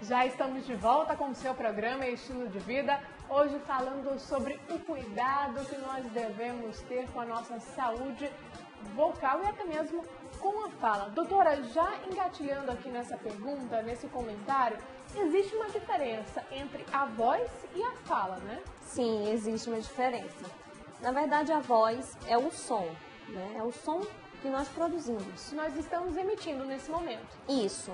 Já estamos de volta com o seu programa Estilo de Vida, hoje falando sobre o cuidado que nós devemos ter com a nossa saúde vocal e até mesmo com a fala. Doutora, já engatilhando aqui nessa pergunta, nesse comentário, existe uma diferença entre a voz e a fala, né? Sim, existe uma diferença. Na verdade, a voz é o som, né? É o som que nós produzimos. Nós estamos emitindo nesse momento. Isso.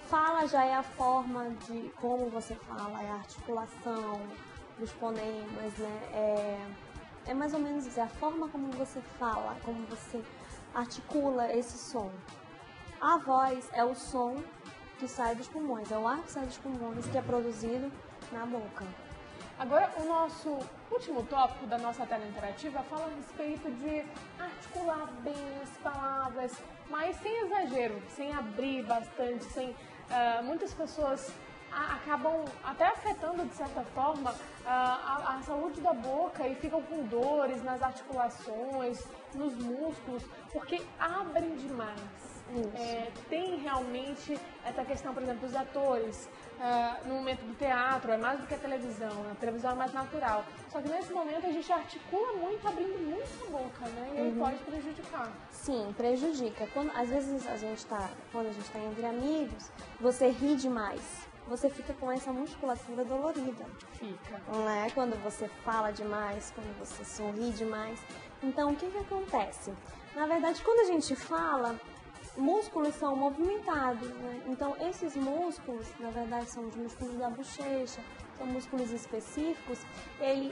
Fala já é a forma de como você fala, é a articulação dos fonemas, né? É mais ou menos isso, é a forma como você fala, como você articula esse som. A voz é o som que sai dos pulmões, é o ar que sai dos pulmões que é produzido na boca. Agora, o nosso último tópico da nossa tela interativa fala a respeito de articular bem as palavras, mas sem exagero, sem abrir bastante, muitas pessoas acabam até afetando, de certa forma, a saúde da boca e ficam com dores nas articulações, nos músculos, porque abrem demais. Tem realmente essa questão, por exemplo, dos atores, no momento do teatro, é mais do que a televisão é mais natural. Só que nesse momento a gente articula muito, abrindo muito a boca, né? E aí pode prejudicar. Sim, prejudica. Às vezes quando a gente está entre amigos, você ri demais. Você fica com essa musculatura dolorida. Fica. Né? Quando você fala demais, quando você sorri demais. Então, o que acontece? Na verdade, quando a gente fala, músculos são movimentados, né? Então, esses músculos, na verdade, são os músculos da bochecha, são músculos específicos.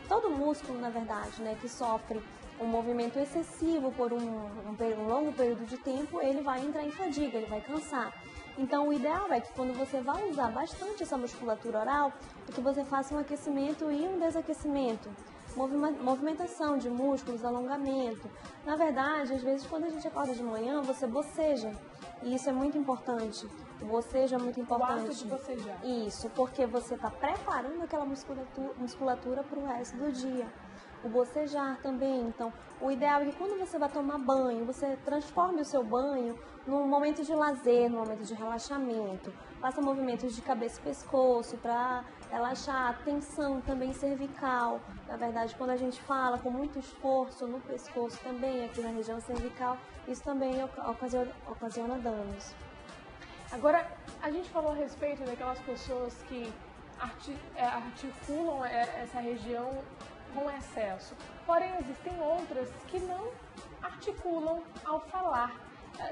Todo músculo, na verdade, né, que sofre um movimento excessivo por um longo período de tempo, ele vai entrar em fadiga, ele vai cansar. Então, o ideal é que quando você vai usar bastante essa musculatura oral, é que você faça um aquecimento e um desaquecimento. Movimentação de músculos, alongamento. Na verdade, às vezes, quando a gente acorda de manhã, você boceja. E isso é muito importante. O bocejo é muito importante. O ato de bocejar. Isso, porque você está preparando aquela musculatura para o resto do dia. O bocejar também. Então, o ideal é que quando você vai tomar banho, você transforme o seu banho num momento de lazer, num momento de relaxamento. Faça movimentos de cabeça e pescoço para relaxar, a tensão também cervical. Na verdade, quando a gente fala com muito esforço no pescoço também, aqui na região cervical, isso também ocasiona danos. Agora, a gente falou a respeito daquelas pessoas que articulam essa região com excesso. Porém, existem outras que não articulam ao falar,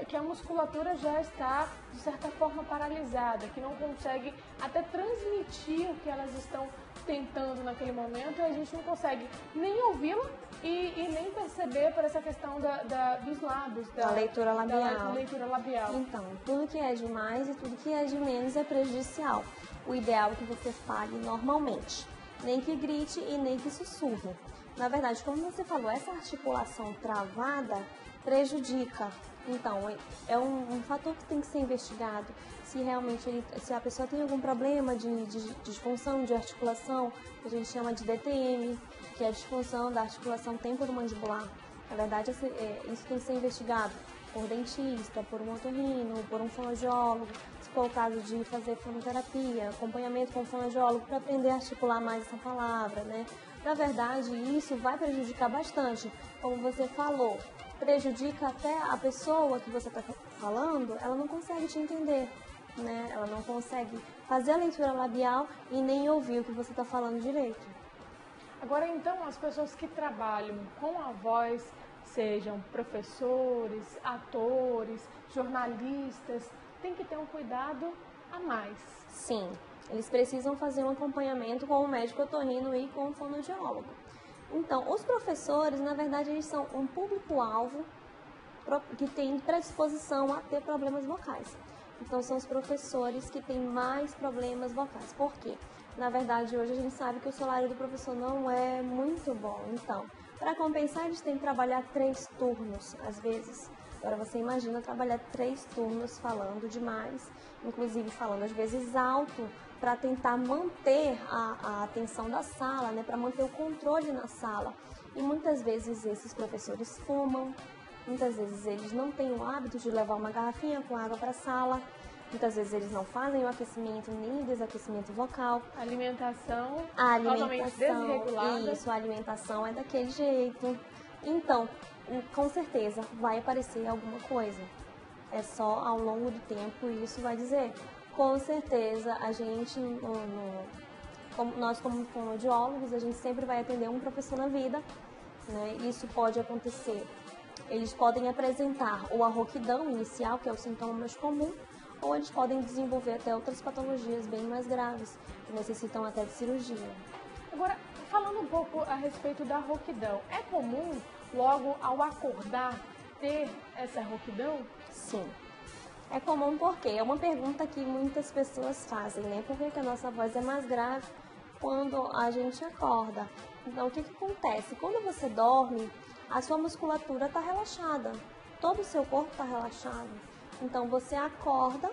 que a musculatura já está, de certa forma, paralisada, que não consegue até transmitir o que elas estão tentando naquele momento e a gente não consegue nem ouvi-la e nem perceber por essa questão dos lábios, da leitura labial. Da leitura labial. Então, tudo que é de mais e tudo que é de menos é prejudicial. O ideal é que você fale normalmente. Nem que grite e nem que sussurre. Na verdade, como você falou, essa articulação travada prejudica. Então, é um fator que tem que ser investigado. Se realmente se a pessoa tem algum problema de disfunção de articulação, que a gente chama de DTM, que é a disfunção da articulação temporomandibular. Na verdade, isso tem que ser investigado por dentista, por um otorrino, por um fonoaudiólogo, se for o caso de fazer fonoterapia, acompanhamento com o fonoaudiólogo para aprender a articular mais essa palavra, né? Na verdade, isso vai prejudicar bastante. Como você falou, prejudica até a pessoa que você está falando, ela não consegue te entender, né? Ela não consegue fazer a leitura labial e nem ouvir o que você está falando direito. Agora, então, as pessoas que trabalham com a voz, sejam professores, atores, jornalistas, têm que ter um cuidado a mais. Sim, eles precisam fazer um acompanhamento com o médico otorrino e com o fonoaudiólogo. Então, os professores, na verdade, eles são um público-alvo que tem predisposição a ter problemas vocais. Então, são os professores que têm mais problemas vocais. Por quê? Na verdade, hoje a gente sabe que o salário do professor não é muito bom. Então, para compensar, eles têm que trabalhar 3 turnos, às vezes. Agora, você imagina trabalhar 3 turnos falando demais, inclusive falando às vezes alto, para tentar manter a atenção da sala, né, para manter o controle na sala. E muitas vezes esses professores fumam, muitas vezes eles não têm o hábito de levar uma garrafinha com água para a sala, muitas vezes eles não fazem o aquecimento nem o desaquecimento vocal. A alimentação totalmente alimentação, desregulada. isso, a alimentação é daquele jeito. Então, com certeza vai aparecer alguma coisa. É só ao longo do tempo isso vai dizer. Com certeza a gente, nós como fonoaudiólogos, a gente sempre vai atender um professor na vida, né? Isso pode acontecer. Eles podem apresentar ou a rouquidão inicial, que é o sintoma mais comum, ou eles podem desenvolver até outras patologias bem mais graves, que necessitam até de cirurgia. Agora, falando um pouco a respeito da rouquidão, é comum, logo ao acordar, ter essa rouquidão? Sim. É comum porque é uma pergunta que muitas pessoas fazem, né? Por que a nossa voz é mais grave quando a gente acorda? Então, o que acontece? Quando você dorme, a sua musculatura está relaxada, todo o seu corpo está relaxado. Então, você acorda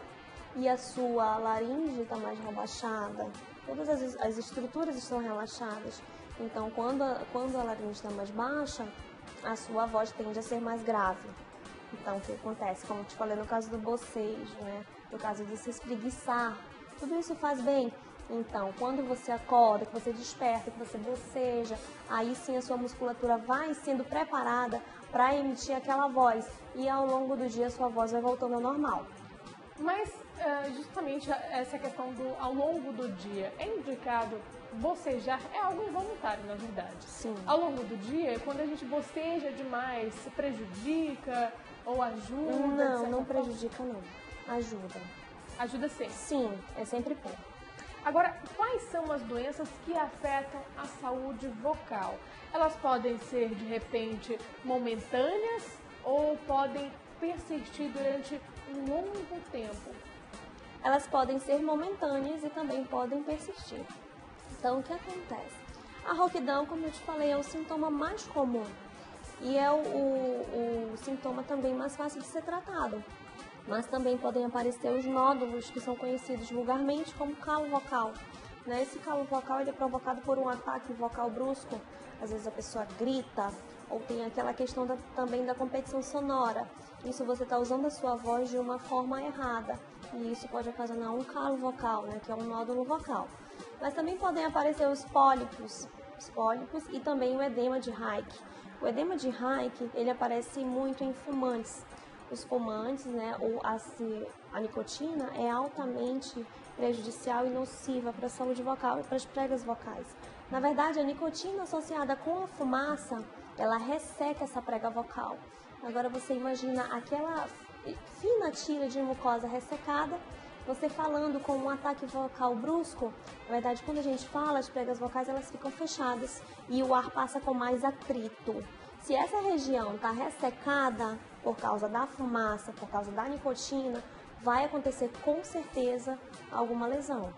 e a sua laringe está mais relaxada, todas as estruturas estão relaxadas. Então, quando a laringe está mais baixa, a sua voz tende a ser mais grave. Então, o que acontece? Como eu te falei no caso do bocejo, né? No caso de se espreguiçar, tudo isso faz bem. Então, quando você acorda, que você desperta, que você boceja, aí sim a sua musculatura vai sendo preparada para emitir aquela voz. E ao longo do dia a sua voz vai voltando ao normal. Mas, justamente essa questão do ao longo do dia, é indicado bocejar? É algo involuntário, na verdade. Sim. Ao longo do dia, quando a gente boceja demais, se prejudica ou ajuda? Não prejudica não. Ajuda. Ajuda sim. Sim, é sempre bom. Agora, quais são as doenças que afetam a saúde vocal? Elas podem ser, de repente, momentâneas ou podem persistir durante um longo tempo? Elas podem ser momentâneas e também podem persistir. Então, o que acontece? A rouquidão, como eu te falei, é o sintoma mais comum e é o sintoma também mais fácil de ser tratado. Mas também podem aparecer os nódulos, que são conhecidos vulgarmente como calo vocal. Né? Esse calo vocal ele é provocado por um ataque vocal brusco. Às vezes a pessoa grita, ou tem aquela questão também da competição sonora. Isso você está usando a sua voz de uma forma errada. E isso pode ocasionar um calo vocal, né? Que é um nódulo vocal. Mas também podem aparecer os pólipos e também o edema de Reich. O edema de Reich ele aparece muito em fumantes. Os fumantes, né, ou a nicotina é altamente prejudicial e nociva para a saúde vocal e para as pregas vocais. Na verdade, a nicotina associada com a fumaça, ela resseca essa prega vocal. Agora você imagina aquela fina tira de mucosa ressecada, você falando com um ataque vocal brusco. Na verdade, quando a gente fala, as pregas vocais elas ficam fechadas e o ar passa com mais atrito. Se essa região está ressecada por causa da fumaça, por causa da nicotina, vai acontecer com certeza alguma lesão.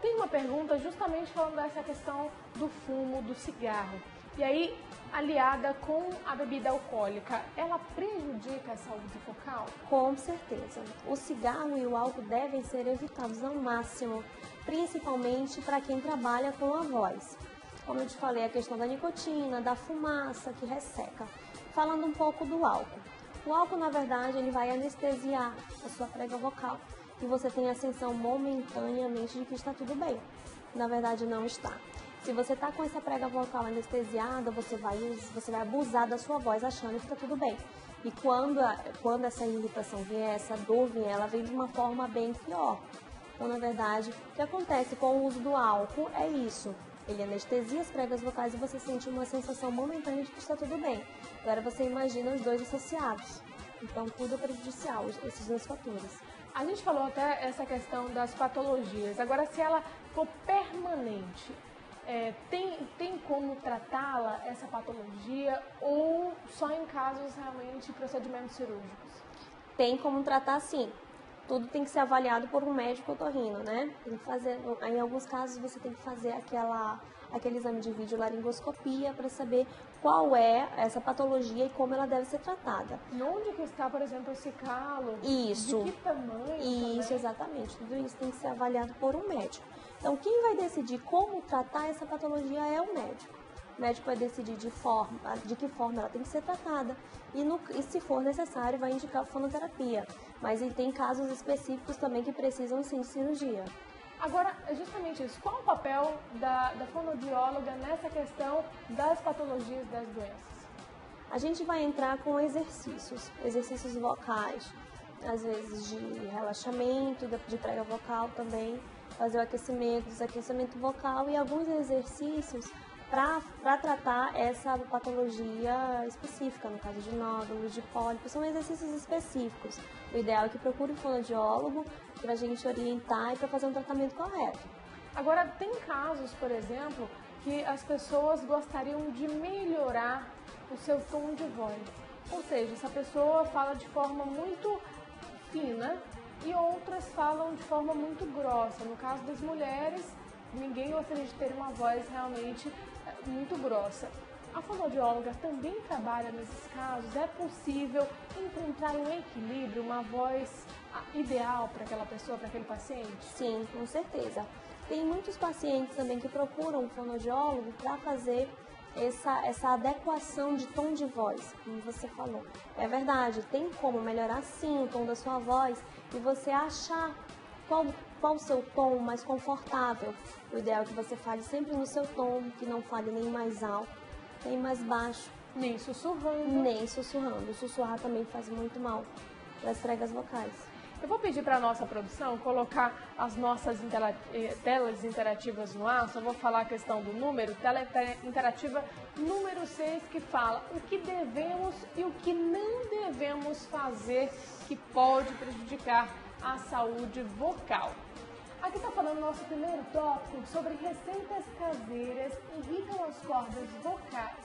Tem uma pergunta justamente falando dessa questão do fumo, do cigarro. E aí, aliada com a bebida alcoólica, ela prejudica a saúde vocal? Com certeza. O cigarro e o álcool devem ser evitados ao máximo, principalmente para quem trabalha com a voz. Como eu te falei, a questão da nicotina, da fumaça que resseca. Falando um pouco do álcool. O álcool, na verdade, ele vai anestesiar a sua prega vocal e você tem a sensação momentaneamente de que está tudo bem. Na verdade, não está. Se você está com essa prega vocal anestesiada, você vai abusar da sua voz achando que está tudo bem. E quando essa irritação vier, essa dor vier, ela vem de uma forma bem pior. Então, na verdade, o que acontece com o uso do álcool é isso. Ele anestesia as pregas vocais e você sente uma sensação momentânea de que está tudo bem. Agora você imagina os dois associados. Então tudo é prejudicial, esses dois fatores. A gente falou até essa questão das patologias. Agora, se ela for permanente, tem como tratá-la, essa patologia, ou só em casos realmente de procedimentos cirúrgicos? Tem como tratar sim. Tudo tem que ser avaliado por um médico otorrino, né? Tem que fazer, em alguns casos você tem que fazer aquele exame de videolaringoscopia para saber qual é essa patologia e como ela deve ser tratada. E onde que está, por exemplo, esse calo? Isso. De que tamanho? Isso, também? exatamente. Tudo isso tem que ser avaliado por um médico. Então, quem vai decidir como tratar essa patologia é o médico. O médico vai decidir de que forma ela tem que ser tratada e se for necessário, vai indicar fonoterapia. Mas tem casos específicos também que precisam, sim, de cirurgia. Agora, justamente isso, qual o papel da fonoaudióloga nessa questão das patologias das doenças? A gente vai entrar com exercícios vocais, às vezes de relaxamento, de prega vocal também, fazer o aquecimento, desaquecimento vocal e alguns exercícios para tratar essa patologia específica, no caso de nódulos, de pólipos, são exercícios específicos. O ideal é que procure um fonoaudiólogo para a gente orientar e para fazer um tratamento correto. Agora, tem casos, por exemplo, que as pessoas gostariam de melhorar o seu tom de voz. Ou seja, essa pessoa fala de forma muito fina e outras falam de forma muito grossa. No caso das mulheres, ninguém gostaria de ter uma voz realmente muito grossa. A fonoaudióloga também trabalha nesses casos? É possível encontrar um equilíbrio, uma voz ideal para aquela pessoa, para aquele paciente? Sim, com certeza. Tem muitos pacientes também que procuram um fonoaudiólogo para fazer essa adequação de tom de voz, como você falou. É verdade, tem como melhorar sim o tom da sua voz e você achar qual o seu tom mais confortável. O ideal é que você fale sempre no seu tom, que não fale nem mais alto, nem mais baixo. Nem sussurrando. Nem sussurrando. Sussurrar também faz muito mal para as pregas vocais. Eu vou pedir para a nossa produção colocar as nossas telas interativas no ar. Só vou falar a questão do número. Tela interativa número 6, que fala o que devemos e o que não devemos fazer que pode prejudicar a saúde vocal. Aqui está falando o nosso primeiro tópico sobre receitas caseiras que irritam as cordas vocais,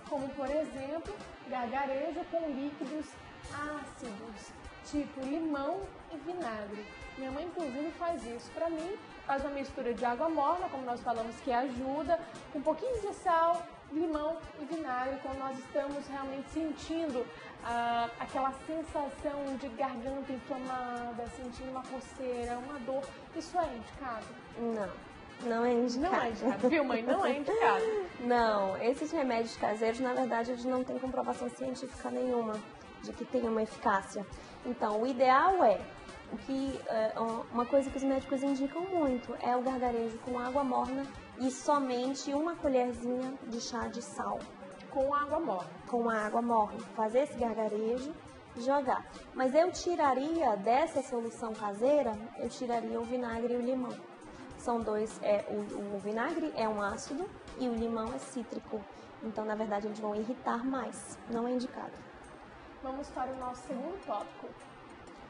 como, por exemplo, gargarejo com líquidos ácidos, tipo limão e vinagre. Minha mãe, inclusive, faz isso para mim, faz uma mistura de água morna, como nós falamos, que ajuda, com um pouquinho de sal, limão e vinagre, quando nós estamos realmente sentindo aquela sensação de garganta inflamada, sentindo uma coceira, uma dor. Isso é indicado? Não é indicado. Não é indicado, viu, mãe? Não é indicado. Não, esses remédios caseiros, na verdade, eles não têm comprovação científica nenhuma de que tem uma eficácia. Então, o ideal é uma coisa que os médicos indicam muito é o gargarejo com água morna e somente uma colherzinha de chá de sal. Com água morna. Com a água morna. Fazer esse gargarejo e jogar. Mas eu tiraria dessa solução caseira, eu tiraria o vinagre e o limão. São dois, o vinagre é um ácido e o limão é cítrico. Então, na verdade, eles vão irritar mais. Não é indicado. Vamos para o nosso segundo tópico.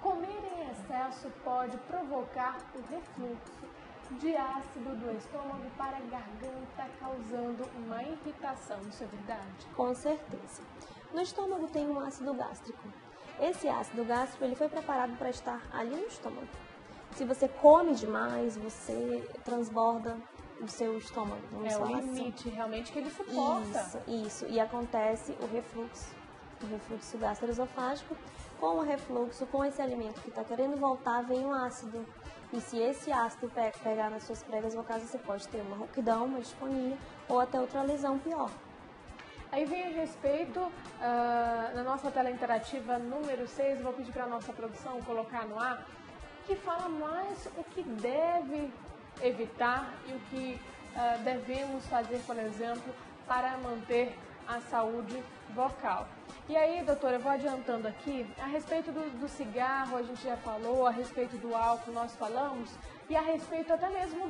Comer em excesso pode provocar o refluxo de ácido do estômago para a garganta, causando uma irritação. Isso é verdade? Com certeza. No estômago tem um ácido gástrico. Esse ácido gástrico ele foi preparado para estar ali no estômago. Se você come demais, você transborda o seu estômago. É o limite realmente que ele suporta. Isso. E acontece o refluxo gastroesofágico. Com o refluxo, com esse alimento que está querendo voltar, vem o ácido. E se esse ácido pegar nas suas pregas vocais, você pode ter uma rouquidão, uma disfonia ou até outra lesão pior. Aí vem a respeito, na nossa tela interativa número 6, vou pedir para a nossa produção colocar no ar, que fala mais o que deve evitar e o que devemos fazer, por exemplo, para manter a saúde vocal. E aí, doutora, eu vou adiantando aqui, a respeito do cigarro, a gente já falou, a respeito do álcool, nós falamos, e a respeito até mesmo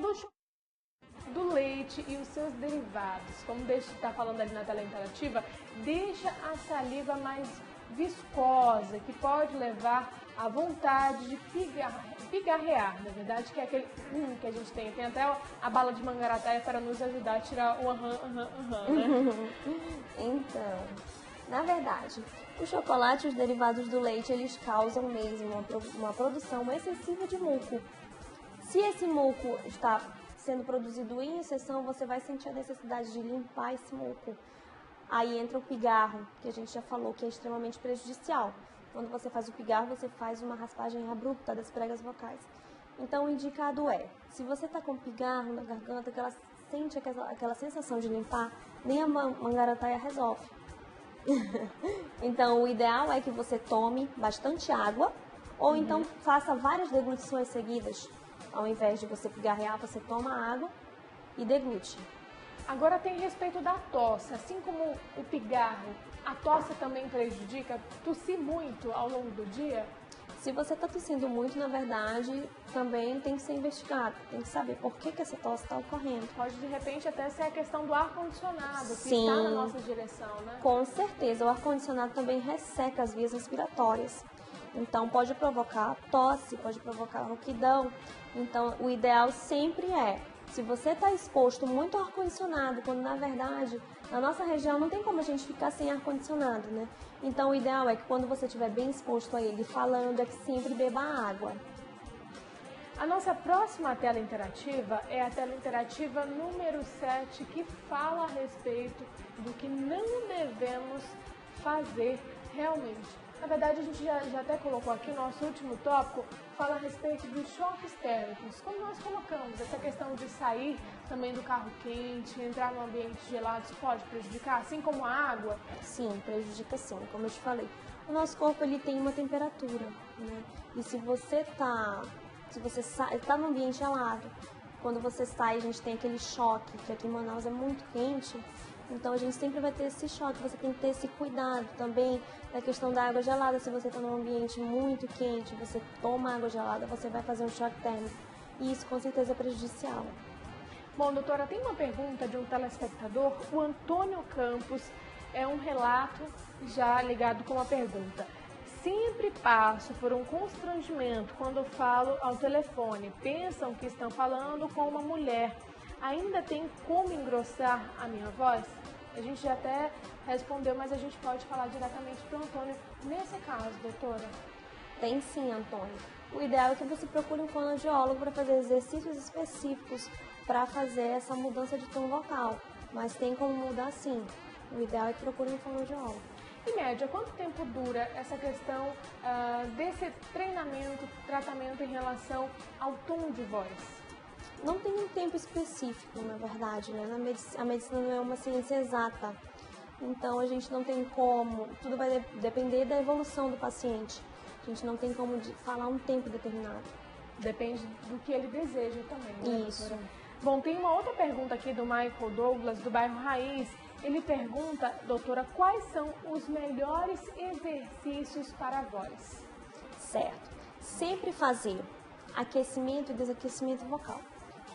do leite e os seus derivados. Como está falando ali na tela interativa, deixa a saliva mais viscosa, que pode levar à vontade de pigarrear, na verdade, que é aquele que a gente tem. Tem até a bala de mangarataia para nos ajudar a tirar o né? Então, na verdade, o chocolate e os derivados do leite, eles causam mesmo uma produção excessiva de muco. Se esse muco está sendo produzido em exceção, você vai sentir a necessidade de limpar esse muco. Aí entra o pigarro, que a gente já falou que é extremamente prejudicial. Quando você faz o pigarro, você faz uma raspagem abrupta das pregas vocais. Então, o indicado é, se você está com pigarro na garganta, que ela sente aquela sensação de limpar, nem a mangarataia resolve. Então, o ideal é que você tome bastante água, ou então faça várias deglutições seguidas. Ao invés de você pigarrear, você toma água e deglute. Agora tem respeito da tosse, assim como o pigarro, a tosse também prejudica? Tossir muito ao longo do dia? Se você está tossindo muito, na verdade, também tem que ser investigado. Tem que saber por que essa tosse está ocorrendo. Pode, de repente, até ser a questão do ar-condicionado, que Sim, está na nossa direção, né? Com certeza. O ar-condicionado também resseca as vias respiratórias. Então, pode provocar tosse, pode provocar rouquidão. Então, o ideal sempre é, se você está exposto muito ao ar-condicionado, quando na verdade, na nossa região não tem como a gente ficar sem ar-condicionado, né? Então, o ideal é que quando você estiver bem exposto a ele falando, é que sempre beba água. A nossa próxima tela interativa é a tela interativa número 7, que fala a respeito do que não devemos fazer realmente. Na verdade, a gente já até colocou aqui o nosso último tópico, fala a respeito dos choques térmicos. Como nós colocamos, essa questão de sair também do carro quente, entrar no ambiente gelado, isso pode prejudicar, assim como a água? Sim, prejudica sim, como eu te falei. O nosso corpo ele tem uma temperatura, né? E se você está no ambiente gelado, quando você sai, a gente tem aquele choque, que aqui em Manaus é muito quente, então a gente sempre vai ter esse choque. Você tem que ter esse cuidado também da questão da água gelada. Se você está num ambiente muito quente, você toma água gelada, você vai fazer um choque térmico. E isso com certeza é prejudicial. Bom, doutora, tem uma pergunta de um telespectador, o Antônio Campos, é um relato já ligado com uma pergunta. Sempre passo por um constrangimento quando falo ao telefone. Pensam que estão falando com uma mulher. Ainda tem como engrossar a minha voz? A gente já até respondeu, mas a gente pode falar diretamente para o Antônio nesse caso, doutora. Tem sim, Antônio. O ideal é que você procure um fonoaudiólogo para fazer exercícios específicos para fazer essa mudança de tom vocal. Mas tem como mudar sim. O ideal é que procure um fonoaudiólogo. Em média, quanto tempo dura essa questão desse treinamento, tratamento em relação ao tom de voz? Não tem um tempo específico, na verdade, né? A medicina não é uma ciência exata. Então, a gente não tem como... Tudo vai depender da evolução do paciente. A gente não tem como falar um tempo determinado. Depende do que ele deseja também, né, Isso. doutora? Bom, tem uma outra pergunta aqui do Michael Douglas, do bairro Raiz. Ele pergunta, doutora, quais são os melhores exercícios para a voz? Certo. Sempre fazer aquecimento e desaquecimento vocal.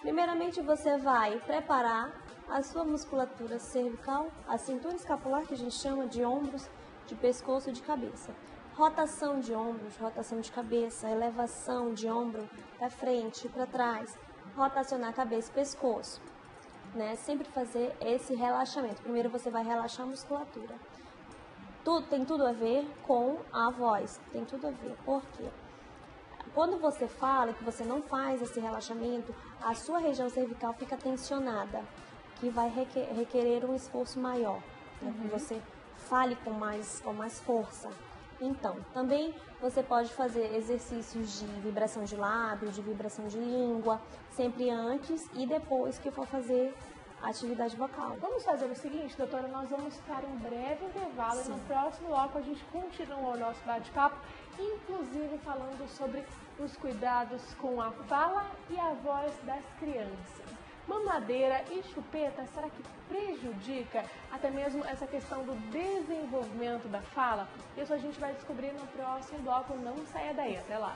Primeiramente, você vai preparar a sua musculatura cervical, a cintura escapular, que a gente chama de ombros, de pescoço e de cabeça. Rotação de ombros, rotação de cabeça, elevação de ombro para frente e para trás, rotacionar cabeça e pescoço. Né? Sempre fazer esse relaxamento. Primeiro você vai relaxar a musculatura. Tem tudo a ver com a voz, tem tudo a ver. Por quê? Quando você fala que você não faz esse relaxamento, a sua região cervical fica tensionada, que vai requerer um esforço maior, né? Que você fale com mais força. Então, também você pode fazer exercícios de vibração de lábio, de vibração de língua, sempre antes e depois que for fazer a atividade vocal. Vamos fazer o seguinte, doutora, nós vamos para um breve intervalo. Sim. E no próximo bloco a gente continua o nosso bate-papo, inclusive falando sobre os cuidados com a fala e a voz das crianças. Mamadeira e chupeta, será que prejudica até mesmo essa questão do desenvolvimento da fala? Isso a gente vai descobrir no próximo bloco, não saia daí, até lá.